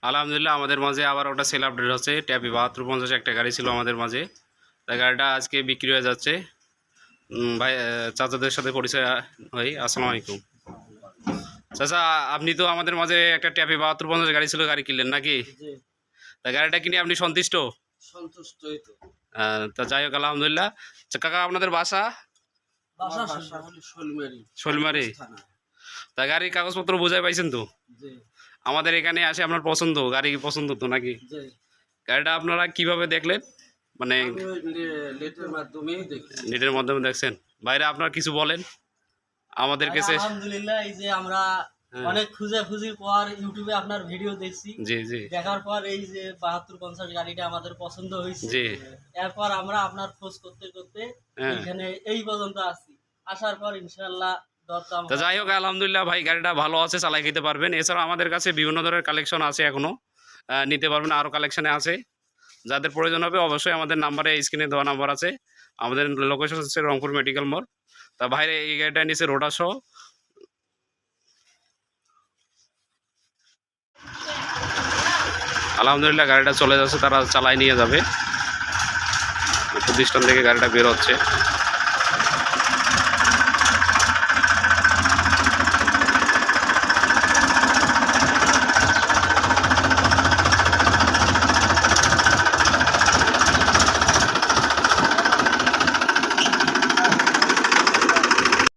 আলহামদুলিল্লাহ আমাদের মাঝে আবার ওটা সেল আপডেট হচ্ছে। ট্যাপি 7250 একটা গাড়ি ছিল আমাদের মাঝে, তাই গাড়িটা আজকে বিক্রি হয়ে যাচ্ছে। ভাই চাচাদের সাথে পরিচয় হই। আসসালামু আলাইকুম চাচা, আপনি তো আমাদের মাঝে একটা ট্যাপি 7250 গাড়ি ছিল, গাড়ি কিনলেন নাকি? তা গাড়িটা কিনে আপনি সন্তুষ্ট? সন্তুষ্টই তো। তা যাই হোক আলহামদুলিল্লাহ। কাকা আপনাদের বাসা? শোলমারি। তা গাড়ির কাগজপত্র বোঝাই পাইছেন তো? আমাদের এখানে আসে আপনার পছন্দ গাড়ি পছন্দ তো নাকি? গাড়িটা আপনারা কিভাবে দেখলেন? মানে নেটের মাধ্যমে দেখছেন? বাইরে আপনার কিছু বলেন আমাদের কাছে। আলহামদুলিল্লাহ, এই যে আমরা অনেক খুঁজির পর ইউটিউবে আপনার ভিডিও দেখছি। জি জি। দেখার পর এই যে 7250 গাড়িটা আমাদের পছন্দ হয়েছে। জি। এরপর আমরা আপনার খোঁজ করতে করতে এখানে এই পর্যন্ত আসি। আসার পর ইনশাআল্লাহ দরদাম। তা যাই হোক আলহামদুলিল্লাহ ভাই, গাড়িটা ভালো আছে, চালাই খেতে পারবেন। এছাড়া আমাদের কাছে বিভিন্ন ধরনের কালেকশন আছে, এখনো নিতে পারবেন, আরও কালেকশানে আছে। যাদের প্রয়োজন হবে অবশ্যই আমাদের নাম্বারে, স্ক্রিনে দেওয়া নাম্বার আছে। আমাদের লোকেশন হচ্ছে রংপুর মেডিকেল মোড়। তা ভাইরে এই গাড়িটা নিচে রোডা সহ। আলহামদুলিল্লাহ গাড়িটা চলে যাচ্ছে, তারা চালাই নিয়ে যাবে। প্রতিষ্ঠান থেকে গাড়িটা বের হচ্ছে।